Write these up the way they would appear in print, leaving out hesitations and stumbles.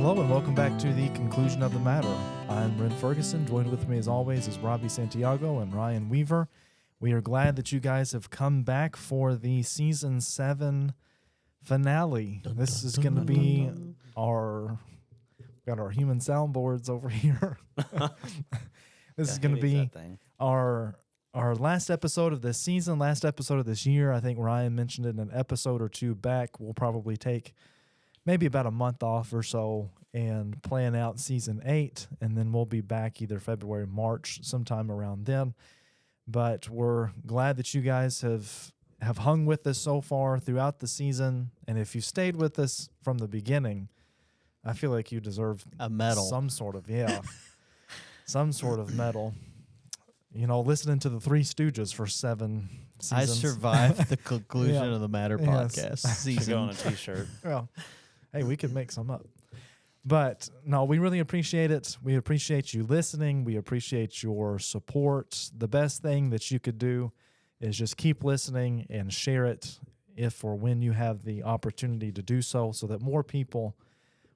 Hello and welcome back to the Conclusion of the Matter. I'm Ren Ferguson. Joined with me as always is Robbie Santiago and Ryan Weaver. We are glad that you guys have come back for the Season 7 finale. This is going to be got our human soundboards over here. This is going to be our last episode of this season, last episode of this year. I think Ryan mentioned it in an episode or two back. We'll probably take maybe about a month off or so and plan out Season 8, and then we'll be back either February, March, sometime around then. But we're glad that you guys have hung with us so far throughout the season, and if you stayed with us from the beginning, I feel like you deserve a medal. Some sort of medal. You know, listening to the Three Stooges for 7 seasons. I survived the Conclusion of the Matter podcast season. Go on a t-shirt. Well, hey, we could make some up. But no, we really appreciate it. We appreciate you listening. We appreciate your support. The best thing that you could do is just keep listening and share it if or when you have the opportunity to do so that more people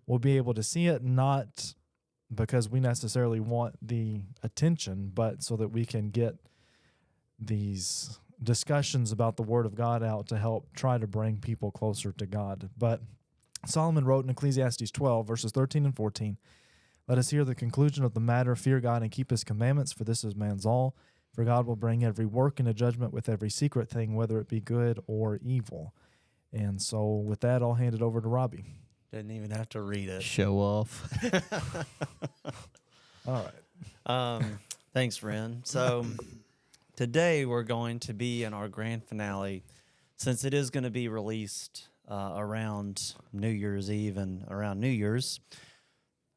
will be able to see it, not because we necessarily want the attention, but so that we can get these discussions about the Word of God out to help try to bring people closer to God. But Solomon wrote in Ecclesiastes 12, verses 13 and 14, "Let us hear the conclusion of the matter. Fear God and keep his commandments, for this is man's all. For God will bring every work into judgment with every secret thing, whether it be good or evil." And so with that, I'll hand it over to Robbie. Didn't even have to read it. Show off. All right. Thanks, Ren. So today we're going to be in our grand finale, since it is going to be released around New Year's Eve and around New Year's.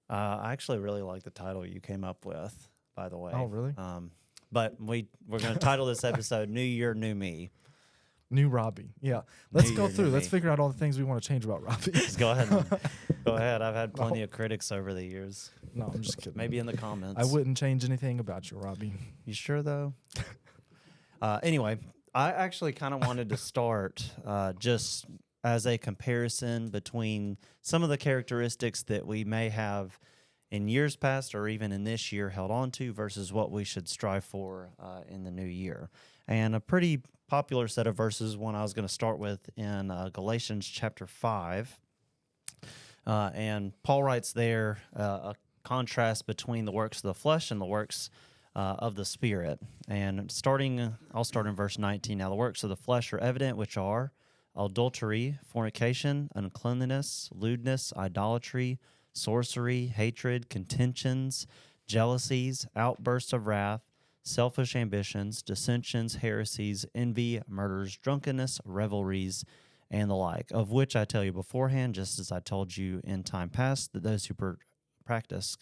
I actually really like the title you came up with, by the way. Oh, really? But we're going to title this episode "New Year, New Me." New Robbie. Yeah. Let's New go year, through. new Let's me. figure out all the things we want to change about Robbie. Just go ahead. Go ahead. I've had plenty of critics over the years. No, I'm just kidding. Maybe in the comments. I wouldn't change anything about you, Robbie. You sure, though? Anyway, I actually kind of wanted to start just as a comparison between some of the characteristics that we may have in years past or even in this year held on to versus what we should strive for in the new year. And a pretty popular set of verses, one I was going to start with in Galatians chapter 5. And Paul writes there a contrast between the works of the flesh and the works of the Spirit. And I'll start in verse 19. "Now the works of the flesh are evident, which are adultery, fornication, uncleanness, lewdness, idolatry, sorcery, hatred, contentions, jealousies, outbursts of wrath, selfish ambitions, dissensions, heresies, envy, murders, drunkenness, revelries, and the like, of which I tell you beforehand, just as I told you in time past, that those who practice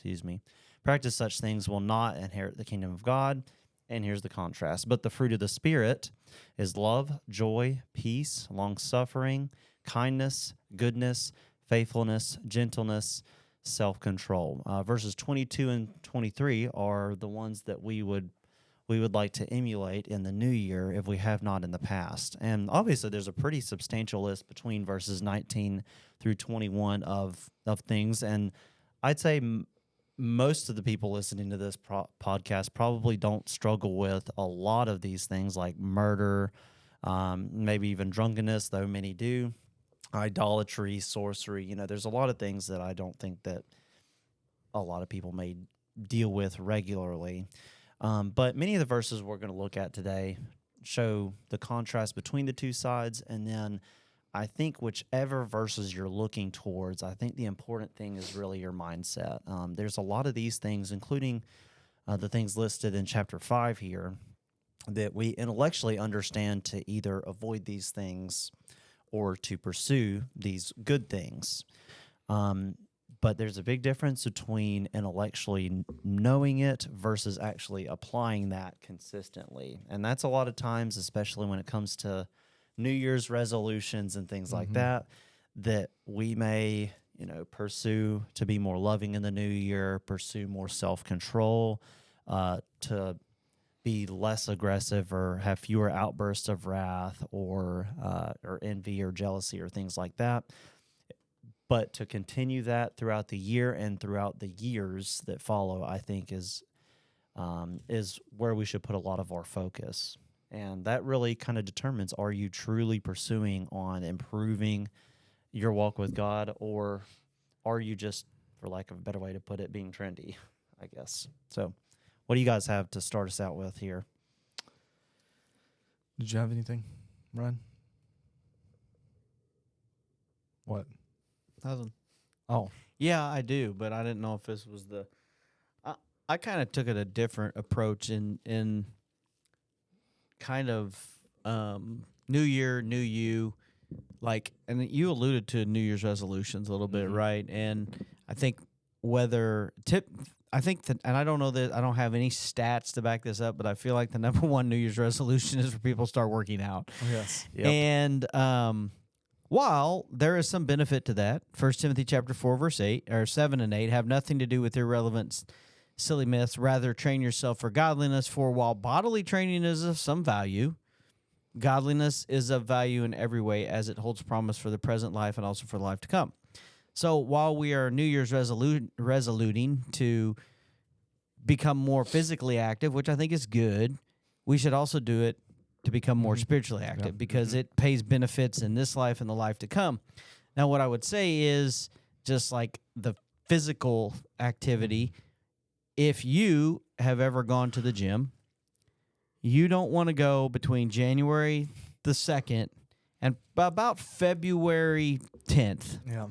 such things will not inherit the kingdom of God." And here's the contrast. "But the fruit of the Spirit is love, joy, peace, long-suffering, kindness, goodness, faithfulness, gentleness, self-control." Verses 22 and 23 are the ones that we would like to emulate in the new year if we have not in the past. And obviously there's a pretty substantial list between verses 19 through 21 of things. And I'd say most of the people listening to this podcast probably don't struggle with a lot of these things like murder, maybe even drunkenness, though many do, idolatry, sorcery. There's a lot of things that I don't think that a lot of people may deal with regularly. But many of the verses we're going to look at today show the contrast between the two sides, and then I think whichever verses you're looking towards, I think the important thing is really your mindset. There's a lot of these things, including the things listed in chapter 5 here, that we intellectually understand to either avoid these things or to pursue these good things. But there's a big difference between intellectually knowing it versus actually applying that consistently. And that's a lot of times, especially when it comes to New Year's resolutions and things like that we may, pursue to be more loving in the new year, pursue more self-control, to be less aggressive or have fewer outbursts of wrath or envy or jealousy or things like that. But to continue that throughout the year and throughout the years that follow, I think is where we should put a lot of our focus. And that really kind of determines, are you truly pursuing on improving your walk with God, or are you just, for lack of a better way to put it, being trendy, I guess. So what do you guys have to start us out with here? Did you have anything, Ryan? What? Nothing. Oh, Yeah, I do, but I didn't know if this was the. I kind of took it a different approach in kind of New Year, New You, like, and you alluded to New Year's resolutions a little bit, right? And I think I think that, and I don't know that, I don't have any stats to back this up, but I feel like the number one New Year's resolution is for people to start working out. yes. Yep. And while there is some benefit to that, 1 Timothy chapter 4, verse 8, or 7 and 8, have nothing to do with irrelevant, silly myths. Rather, train yourself for godliness, for while bodily training is of some value, godliness is of value in every way, as it holds promise for the present life and also for the life to come. So while we are New Year's resoluting to become more physically active, which I think is good, we should also do it to become more spiritually active, because it pays benefits in this life and the life to come. Now, what I would say is, just like the physical activity, if you have ever gone to the gym, you don't want to go between January the 2nd and about February 10th. Yeah.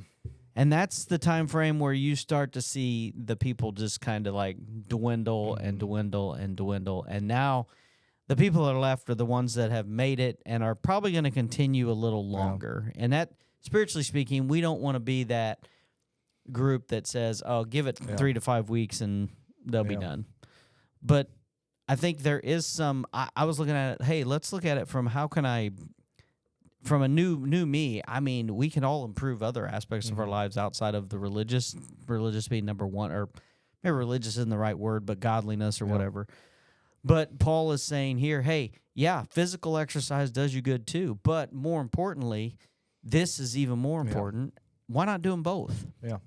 And that's the time frame where you start to see the people just kind of like dwindle and dwindle and dwindle. And now the people that are left are the ones that have made it and are probably going to continue a little longer. And that, spiritually speaking, we don't want to be that group that says, oh, give it 3 to 5 weeks and they'll be done. But I think there is some, I was looking at it, hey, let's look at it from from a new me. I mean, we can all improve other aspects of our lives outside of the religious being number one, or maybe religious isn't the right word, but godliness or whatever. But Paul is saying here, hey, yeah, physical exercise does you good too, but more importantly, this is even more important. Why not do them both? Yeah.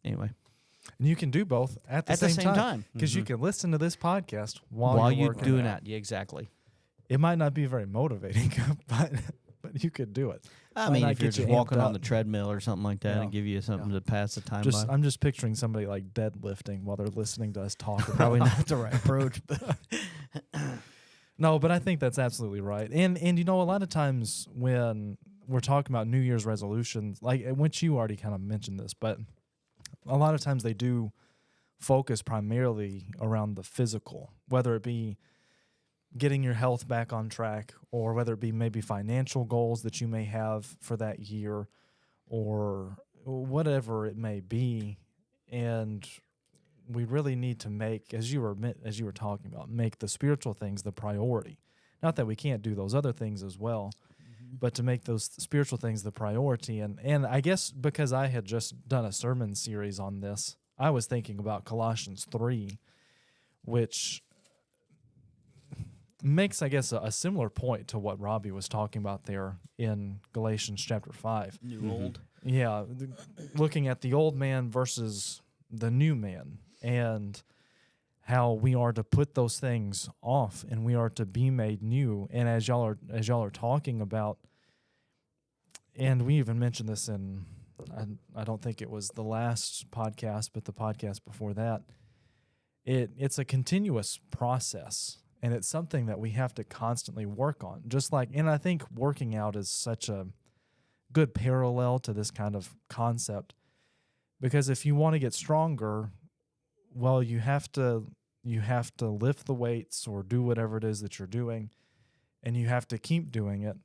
Anyway. And you can do both at the same time. Because you can listen to this podcast while you're doing that. Yeah, exactly. It might not be very motivating, but you could do it. I mean, if you're just walking on the treadmill or something like that and give you something to pass the time by. I'm just picturing somebody like deadlifting while they're listening to us talk. Probably not the right approach. But no, but I think that's absolutely right. And you know, a lot of times when we're talking about New Year's resolutions, like, which you already kind of mentioned this, but a lot of times they do focus primarily around the physical, whether it be getting your health back on track, or whether it be maybe financial goals that you may have for that year, or whatever it may be. And we really need to make, as you were talking about, make the spiritual things the priority. Not that we can't do those other things as well, but to make those spiritual things the priority. And I guess because I had just done a sermon series on this, I was thinking about Colossians 3, which makes, I guess, a similar point to what Robbie was talking about there in Galatians chapter 5. New old. Yeah, looking at the old man versus the new man, and how we are to put those things off and we are to be made new. And as y'all are talking about, and we even mentioned this in, I don't think it was the last podcast, but the podcast before that, it's a continuous process. And it's something that we have to constantly work on. Just like, and I think working out is such a good parallel to this kind of concept, because if you want to get stronger, well, you have to lift the weights or do whatever it is that you're doing, and you have to keep doing it,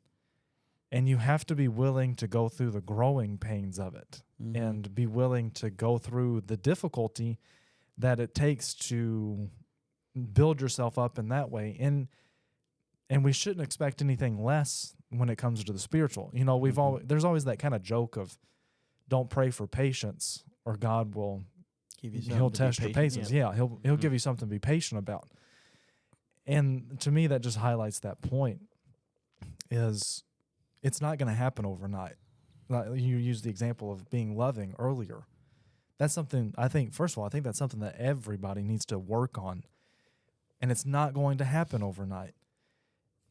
and you have to be willing to go through the growing pains of it, and be willing to go through the difficulty that it takes to build yourself up in that way. And we shouldn't expect anything less when it comes to the spiritual. You know, there's always that kind of joke of, don't pray for patience or God will he'll test your patience. Yeah, he'll give you something to be patient about. And to me, that just highlights that point, is it's not going to happen overnight. You used the example of being loving earlier. That's something I think, first of all, I think that's something that everybody needs to work on. And it's not going to happen overnight.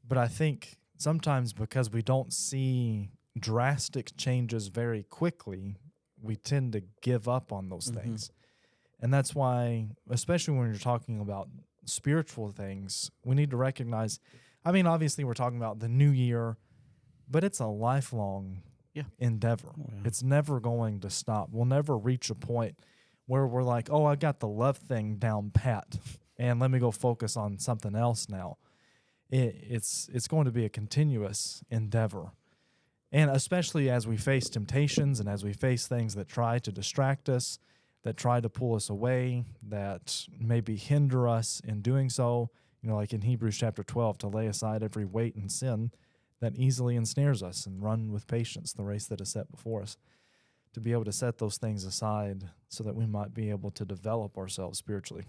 But I think sometimes because we don't see drastic changes very quickly, we tend to give up on those things. And that's why, especially when you're talking about spiritual things, we need to recognize, I mean, obviously we're talking about the new year, but it's a lifelong endeavor. It's never going to stop. We'll never reach a point where we're like, oh, I got the love thing down pat, and let me go focus on something else now. It's going to be a continuous endeavor. And especially as we face temptations and as we face things that try to distract us, that try to pull us away, that maybe hinder us in doing so, like in Hebrews chapter 12, to lay aside every weight and sin that easily ensnares us and run with patience the race that is set before us, to be able to set those things aside so that we might be able to develop ourselves spiritually.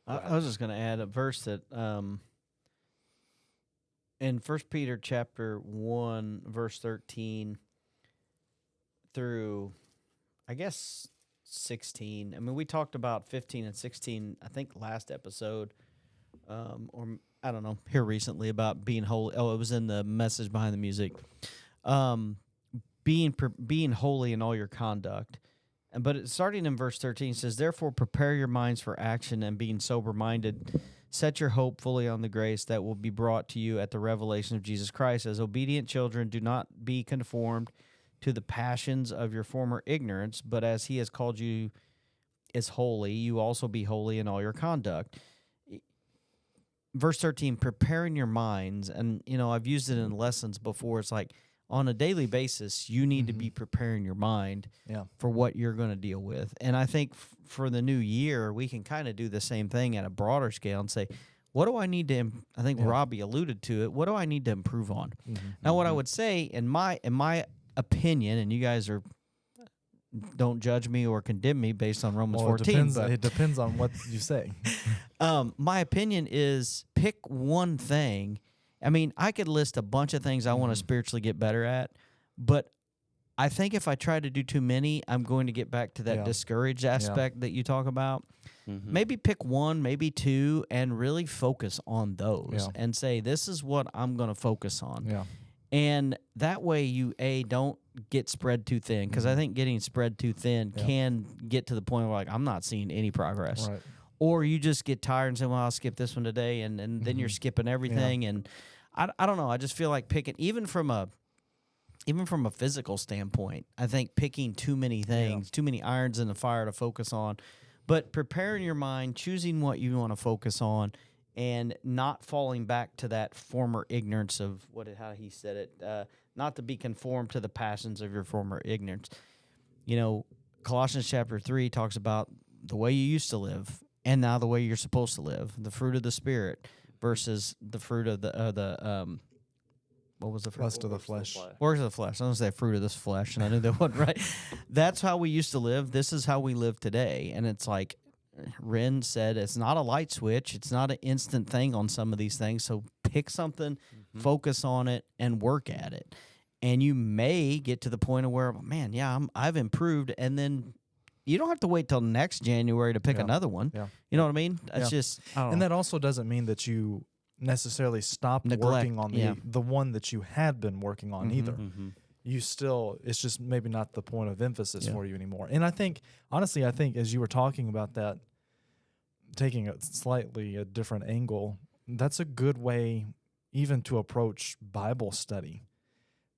I was just going to add a verse that in 1 Peter chapter 1, verse 13 through, I guess, 16. I mean, we talked about 15 and 16, I think, last episode, or I don't know, here recently about being holy. Oh, it was in the message behind the music. Being holy in all your conduct. But starting in verse 13, it says, therefore prepare your minds for action, and being sober-minded, set your hope fully on the grace that will be brought to you at the revelation of Jesus Christ. As obedient children, do not be conformed to the passions of your former ignorance, but as he has called you is holy, you also be holy in all your conduct. Verse 13, preparing your minds, and I've used it in lessons before. It's like on a daily basis, you need to be preparing your mind for what you're going to deal with. And I think for the new year, we can kind of do the same thing at a broader scale and say, what do I need to, I think Robbie alluded to it, what do I need to improve on? Now, what I would say in my opinion, and you guys don't judge me or condemn me based on Romans 14. It depends on what you say. My opinion is pick one thing. I mean, I could list a bunch of things I want to spiritually get better at, but I think if I try to do too many, I'm going to get back to that discouraged aspect that you talk about. Maybe pick one, maybe two, and really focus on those and say, this is what I'm going to focus on. Yeah. And that way you, don't get spread too thin, because I think getting spread too thin can get to the point where, I'm not seeing any progress. Right. Or you just get tired and say, well, I'll skip this one today, and then you're skipping everything. And I don't know. I just feel like picking, even from a physical standpoint, I think picking too many things, too many irons in the fire to focus on, but preparing your mind, choosing what you want to focus on, and not falling back to that former ignorance of how he said it, not to be conformed to the passions of your former ignorance. Colossians chapter 3 talks about the way you used to live and now the way you're supposed to live, the fruit of the Spirit versus the fruit of the what was the fruit? Lust of the flesh. Works of the flesh. I don't say fruit of this flesh, and I knew that wasn't right. That's how we used to live. This is how we live today. And it's like Ren said, it's not a light switch. It's not an instant thing on some of these things. So pick something, focus on it, and work at it. And you may get to the point of where, man, I've improved, and then you don't have to wait till next January to pick another one. Yeah. You know what I mean? It's just, I don't know. And that also doesn't mean that you necessarily stopped working on the one that you had been working on either. You still, it's just maybe not the point of emphasis for you anymore. And I think, honestly, as you were talking about that, taking a slightly a different angle, that's a good way even to approach Bible study.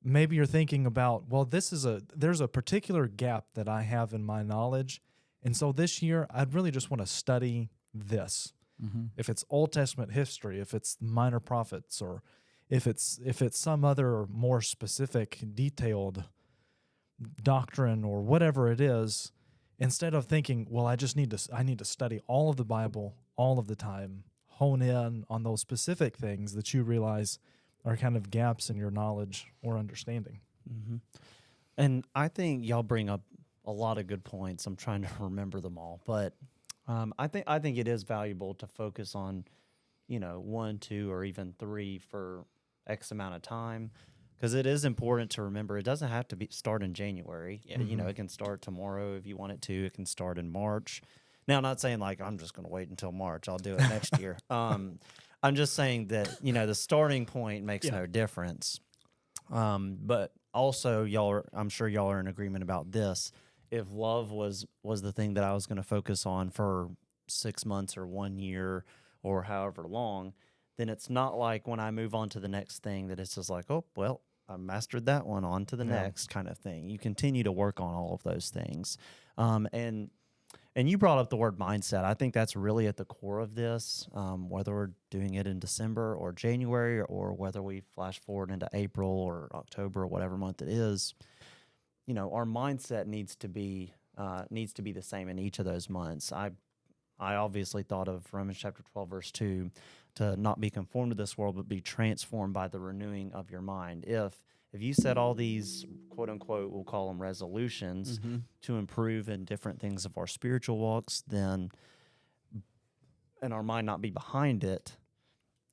Maybe you're thinking about, well, there's a particular gap that I have in my knowledge, and so this year I'd really just want to study this. If it's Old Testament history, if it's minor prophets, or if it's some other more specific, detailed doctrine or whatever it is, instead of thinking, well, I need to study all of the Bible all of the time, hone in on those specific things that you realize are kind of gaps in your knowledge or understanding. And I think y'all bring up a lot of good points. I'm trying to remember them all, but I think it is valuable to focus on, 1, 2, or even 3 for X amount of time, because it is important to remember it doesn't have to start in January. Yeah. You know, it can start tomorrow if you want it to. It can start in March. Now, I'm not saying like I'm just going to wait until March. I'll do it next year. I'm just saying that, you know, the starting point makes no difference. But also, I'm sure y'all are in agreement about this. If love was the thing that I was going to focus on for 6 months or 1 year or however long, then it's not like when I move on to the next thing that it's just like, oh, well, I mastered that one, on to the next kind of thing. You continue to work on all of those things. And you brought up the word mindset. I think that's really at the core of this, whether we're doing it in December or January, or whether we flash forward into April or October or whatever month it is. You know, our mindset needs to be the same in each of those months. I obviously thought of Romans chapter 12, verse 2, to not be conformed to this world, but be transformed by the renewing of your mind. If you set all these, quote unquote, we'll call them resolutions, to improve in different things of our spiritual walks, then, and our mind not be behind it,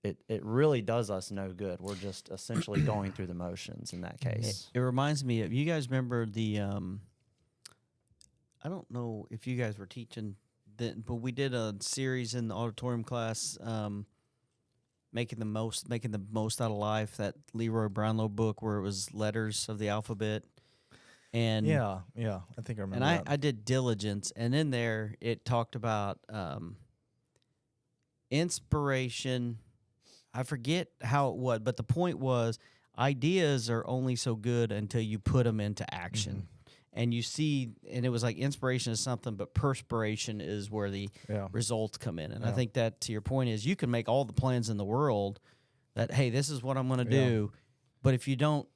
it really does us no good. We're just essentially going through the motions in that case. It reminds me of, you guys remember the, I don't know if you guys were teaching then, but we did a series in the auditorium class, making the most out of life, that Leroy Brownlow book where it was letters of the alphabet. And Yeah, I think I remember and that. I did diligence, and in there it talked about inspiration. I forget how it was, but the point was, ideas are only so good until you put them into action. And you see, and it was like inspiration is something, but perspiration is where the results come in. And I think that, to your point, is you can make all the plans in the world that, hey, this is what I'm going to do. But if you don't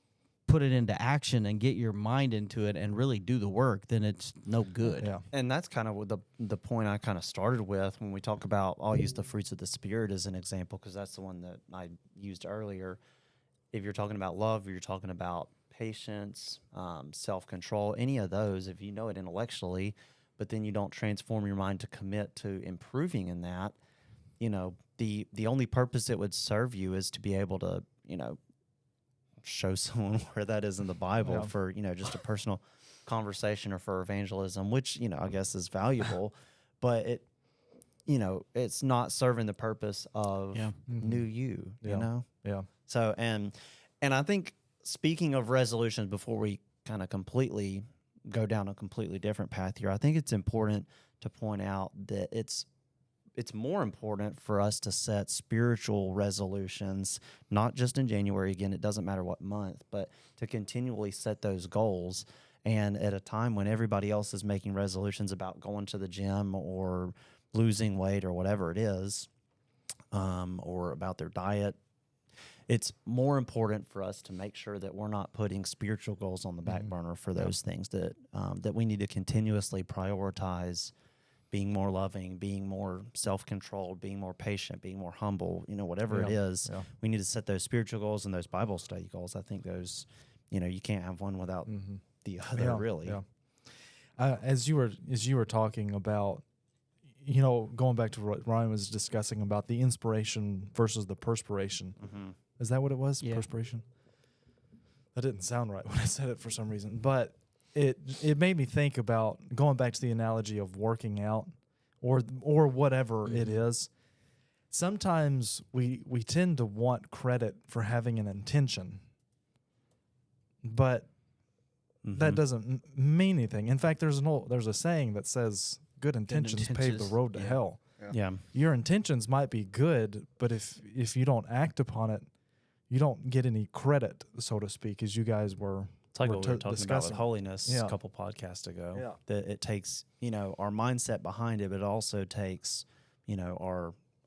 put it into action and get your mind into it and really do the work, then it's no good. Yeah. And that's kind of what the point I kind of started with when we talk about, I'll use the fruits of the Spirit as an example, because that's the one that I used earlier. If you're talking about love, or you're talking about patience, self-control, any of those, if you know it intellectually, but then you don't transform your mind to commit to improving in that, you know, the only purpose it would serve you is to be able to, you know, show someone where that is in the Bible for, you know, just a personal conversation or for evangelism, which, you know, I guess is valuable, but it, you know, it's not serving the purpose of new you know? Yeah. So, and I think, speaking of resolutions, before we kind of completely go down a completely different path here, I think it's important to point out that it's more important for us to set spiritual resolutions, not just in January. Again, it doesn't matter what month, but to continually set those goals. And at a time when everybody else is making resolutions about going to the gym or losing weight or whatever it is, or about their diet, it's more important for us to make sure that we're not putting spiritual goals on the back burner for those things, that we need to continuously prioritize being more loving, being more self-controlled, being more patient, being more humble, you know, whatever it is. We need to set those spiritual goals and those Bible study goals. I think those, you know, you can't have one without the other, really. Yeah. As you were talking about, you know, going back to what Ryan was discussing about the inspiration versus the perspiration. Is that what it was? Yeah. Perspiration? That didn't sound right when I said it for some reason. But it made me think about going back to the analogy of working out or whatever it is. Sometimes we tend to want credit for having an intention, but that doesn't mean anything. In fact, there's a saying that says good intentions pave the road to hell. Yeah. Your intentions might be good, but if you don't act upon it, you don't get any credit, so to speak, as you guys were. It's like what we were talking about with discussing. holiness a couple podcasts ago. Yeah. That it takes, you know, our mindset behind it, but it also takes, you know,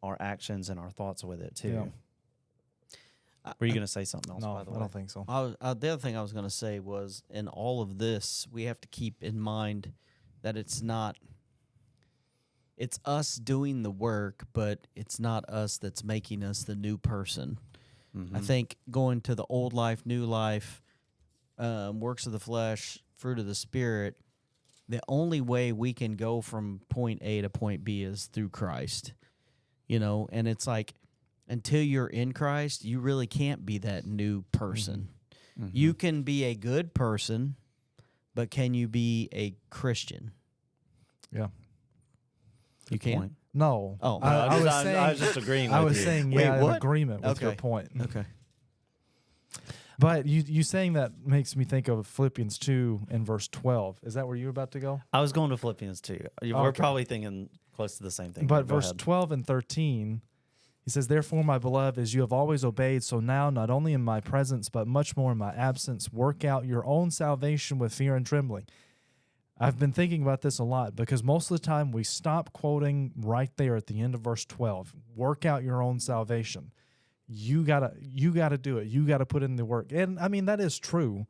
our actions and our thoughts with it too. Were you going to say something else? No, by the way? I don't think so. The other thing I was going to say was, in all of this, we have to keep in mind that it's us doing the work, but it's not us that's making us the new person. I think going to the old life, new life, works of the flesh, fruit of the Spirit, the only way we can go from point A to point B is through Christ. You know, and it's like, until you're in Christ, you really can't be that new person. You can be a good person, but can you be a Christian? Yeah. You can't. No. Oh. I was saying. I was just agreeing with I was you. saying, Wait, yeah, in what? agreement with your Okay. point. Okay. But you saying that makes me think of Philippians 2 and verse 12. Is that where you're about to go? I was going to Philippians 2. We're Okay. probably thinking close to the same thing. But Go verse ahead. 12 and 13, he says, "Therefore, my beloved, as you have always obeyed, so now, not only in my presence, but much more in my absence, work out your own salvation with fear and trembling." I've been thinking about this a lot because most of the time we stop quoting right there at the end of verse 12. Work out your own salvation. You gotta do it. You gotta put in the work. And I mean, that is true.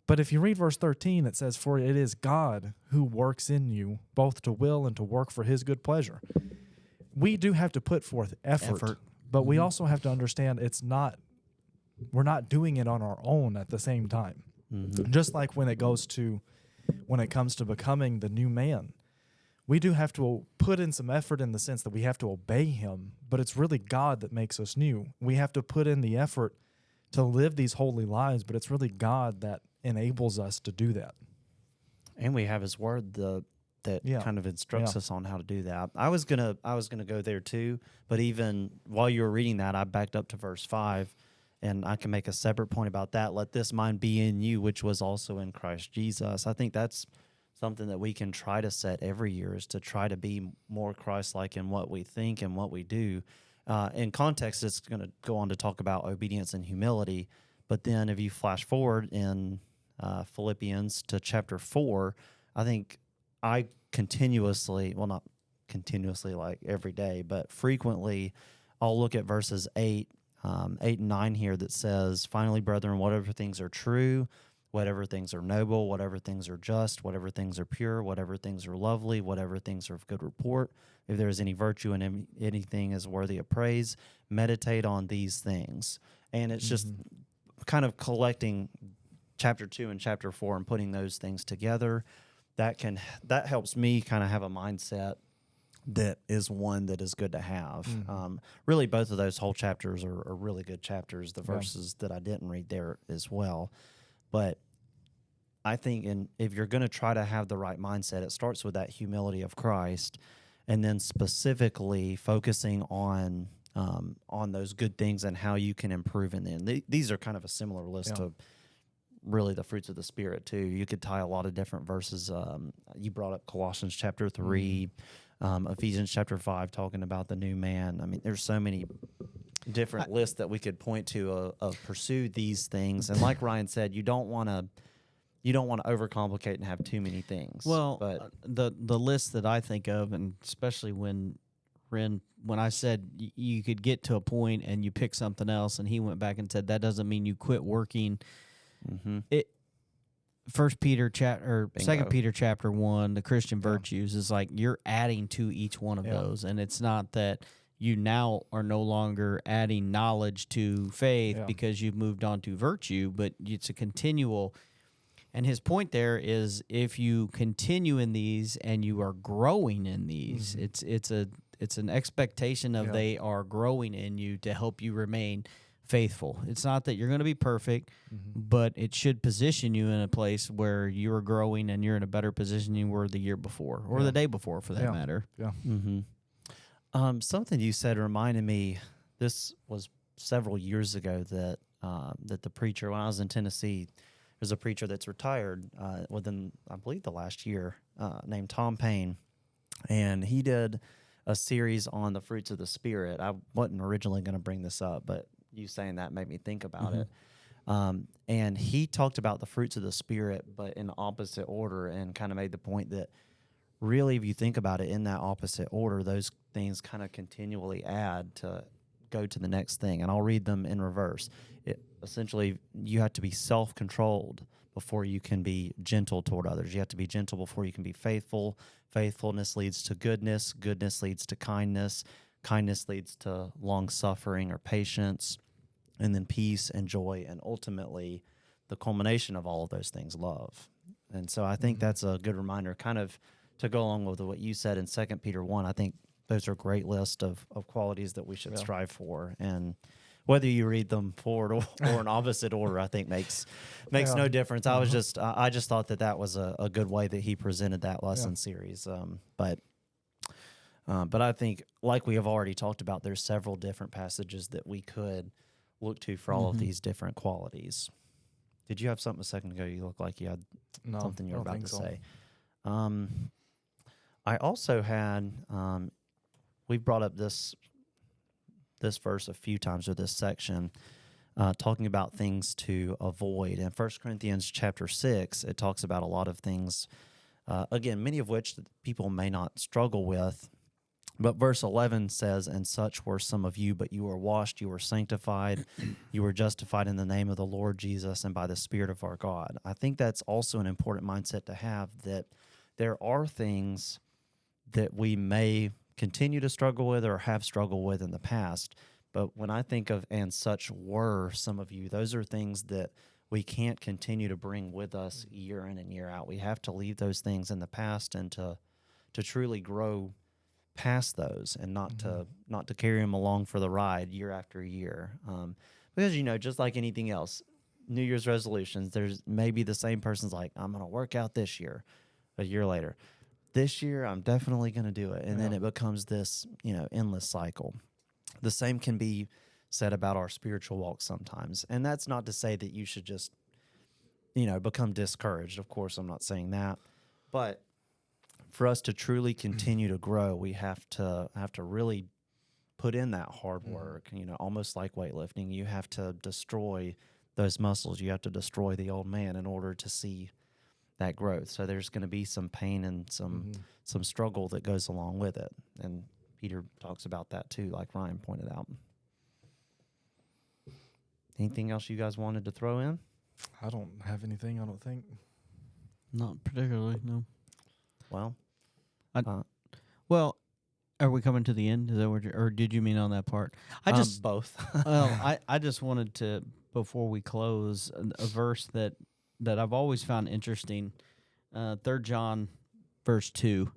But if you read verse 13, it says, "For it is God who works in you, both to will and to work for his good pleasure." We do have to put forth effort. But we also have to understand we're not doing it on our own at the same time. Just like when it comes to becoming the new man. We do have to put in some effort in the sense that we have to obey him, but it's really God that makes us new. We have to put in the effort to live these holy lives, but it's really God that enables us to do that. And we have his word that Yeah. kind of instructs Yeah. us on how to do that. I was gonna go there too, but even while you were reading that, I backed up to verse 5, and I can make a separate point about that. Let this mind be in you, which was also in Christ Jesus. I think that's something that we can try to set every year, is to try to be more Christ-like in what we think and what we do. In context, it's going to go on to talk about obedience and humility. But then if you flash forward in Philippians to chapter 4, I think I continuously, well, not continuously like every day, but frequently I'll look at verses 8 and 9 here that says, "Finally, brethren, whatever things are true, whatever things are noble, whatever things are just, whatever things are pure, whatever things are lovely, whatever things are of good report, if there is any virtue and anything is worthy of praise, meditate on these things." And it's just kind of collecting chapter 2 and chapter 4 and putting those things together. That helps me kind of have a mindset that is one that is good to have. Really, both of those whole chapters are really good chapters. The verses that I didn't read there as well. But I think if you're going to try to have the right mindset, it starts with that humility of Christ, and then specifically focusing on those good things and how you can improve in them. These are kind of a similar list to really the fruits of the Spirit too. You could tie a lot of different verses. You brought up Colossians chapter 3, Ephesians chapter 5, talking about the new man. I mean, there's so many different lists that we could point to of pursue these things. And like Ryan said, you don't want to overcomplicate and have too many things. Well, but the list that I think of, and especially when I said you could get to a point and you pick something else, and he went back and said that doesn't mean you quit working. It First Peter or Second Peter chapter 1, the Christian virtues is like you're adding to each one of those, and it's not that you now are no longer adding knowledge to faith because you've moved on to virtue, but it's a continual. And his point there is if you continue in these and you are growing in these, it's an expectation of they are growing in you to help you remain faithful. It's not that you're going to be perfect, but it should position you in a place where you're growing and you're in a better position than you were the year before or the day before, for that matter. Yeah. Something you said reminded me. This was several years ago that the preacher, when I was in Tennessee, there's a preacher that's retired within, I believe, the last year, named Tom Payne, and he did a series on the fruits of the Spirit. I wasn't originally going to bring this up, but you saying that made me think about it. And he talked about the fruits of the Spirit, but in the opposite order, and kind of made the point that really, if you think about it in that opposite order, those things kind of continually add to go to the next thing. And I'll read them in reverse. Essentially, you have to be self-controlled before you can be gentle toward others. You have to be gentle before you can be faithful. Faithfulness leads to goodness. Goodness leads to kindness. Kindness leads to long-suffering or patience. And then peace and joy, and ultimately the culmination of all of those things, love. And so I think that's a good reminder, kind of to go along with what you said in 2 Peter 1. I think those are a great list of qualities that we should strive for. And whether you read them forward or in opposite order, I think makes no difference. I was just I just thought that was a good way that he presented that lesson series. But I think, like we have already talked about, there's several different passages that we could look to for all of these different qualities. Did you have something a second ago? You look like you had something you were about to say. I also had, we've brought up this verse a few times, or this section, talking about things to avoid. In 1 Corinthians chapter 6, it talks about a lot of things, again, many of which people may not struggle with. But verse 11 says, "And such were some of you, but you were washed, you were sanctified, you were justified in the name of the Lord Jesus and by the Spirit of our God." I think that's also an important mindset to have, that there are things that we may continue to struggle with or have struggled with in the past. But when I think of "and such were some of you," those are things that we can't continue to bring with us year in and year out. We have to leave those things in the past and to truly grow past those, and not to carry them along for the ride year after year. Because, just like anything else, New Year's resolutions, there's maybe the same person's like, "I'm going to work out this year." A year later, "This year, I'm definitely going to do it." And then it becomes this, endless cycle. The same can be said about our spiritual walk sometimes. And that's not to say that you should just, become discouraged. Of course, I'm not saying that. But for us to truly continue to grow, we have to really put in that hard work, almost like weightlifting. You have to destroy those muscles. You have to destroy the old man in order to see that growth. So there's going to be some pain and some struggle that goes along with it. And Peter talks about that too, like Ryan pointed out. Anything else you guys wanted to throw in? I don't have anything, I don't think. Not particularly, no. Well, Well, are we coming to the end? Is that what or did you mean on that part? both. I just wanted to, before we close, a verse that I've always found interesting. 3 John, verse 2.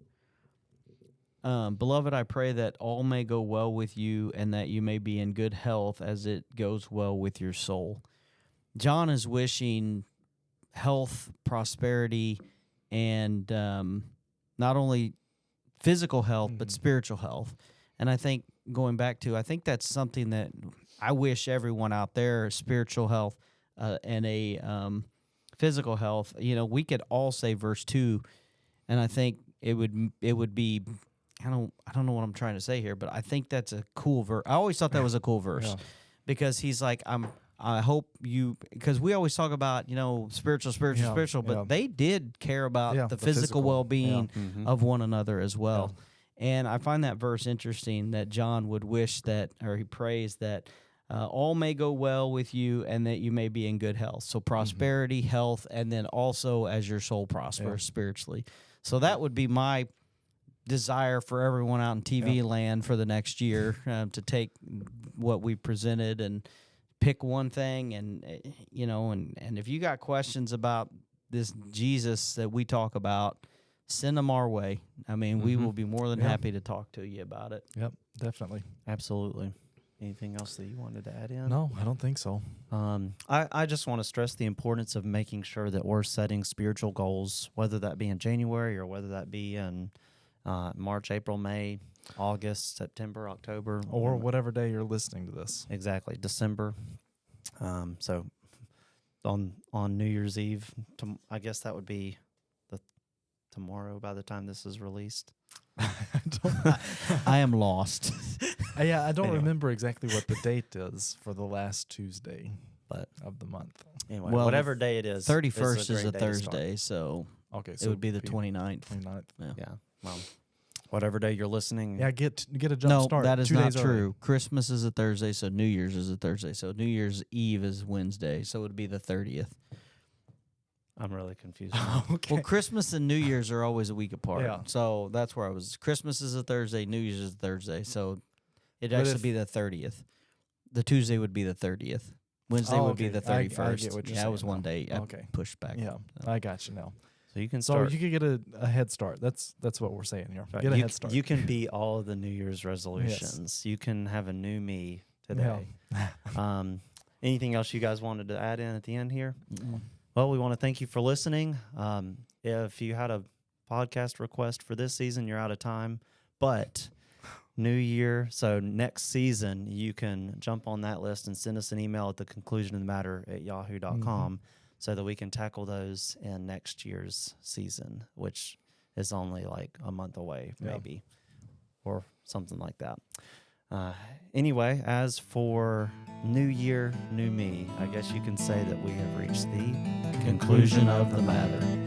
"Beloved, I pray that all may go well with you, and that you may be in good health as it goes well with your soul." John is wishing health, prosperity, and not only physical health, but spiritual health. And I think, going back to, I think that's something that I wish everyone out there, spiritual health and a physical health, we could all say verse 2, and I think it would be, I don't know what I'm trying to say here, but I think that's a cool verse. I always thought that was a cool verse because he's like, I hope you, because we always talk about, spiritual, but they did care about the physical well-being of one another as well. And I find that verse interesting, that John would wish that, or he prays that all may go well with you and that you may be in good health. So prosperity, health, and then also as your soul prospers spiritually. So that would be my desire for everyone out in TV land for the next year, to take what we presented and pick one thing, and and if you got questions about this Jesus that we talk about, send them our way. I mean, we will be more than happy to talk to you about it. Yep, definitely. Absolutely. Anything else that you wanted to add in? No, I don't think so. I just want to stress the importance of making sure that we're setting spiritual goals, whether that be in January or whether that be in March, April, May, August, September, October, Or whatever day you're listening to this. Exactly, December. So on New Year's Eve, I guess that would be tomorrow by the time this is released. I am lost. I don't remember exactly what the date is for the last Tuesday But of the month. anyway, Well, whatever day it is, 31st is a great day to start. Thursday, so Okay, it would be the 29th. 29th. Yeah, well, whatever day you're listening. Yeah, get a jump No, start. that is 2 not days early. true. Christmas is a Thursday, so New Year's is a Thursday. So New Year's Eve is Wednesday, so it would be the 30th. I'm really confused. Okay. Well, Christmas and New Year's are always a week apart. Yeah. So that's where I was. Christmas is a Thursday, New Year's is a Thursday, so it'd But actually if- be the 30th. The Tuesday would be the 30th. Wednesday Oh, would be okay. the I 31st. get what you're yeah, it was saying one now. day. I Okay. pushed back. Yeah, I got you now. So you can So start. you could get a head start. That's what we're saying here. Right. Get a you, head start. you can be all of the New Year's resolutions. You can have a new me today. Anything else you guys wanted to add in at the end here? Well, we want to thank you for listening. If you had a podcast request for this season, you're out of time. But new year, so next season, you can jump on that list and send us an email at the conclusion of the matter at yahoo.com so that we can tackle those in next year's season, which is only like a month away, maybe, or something like that. Anyway, as for New Year, New Me, I guess you can say that we have reached the conclusion of the matter.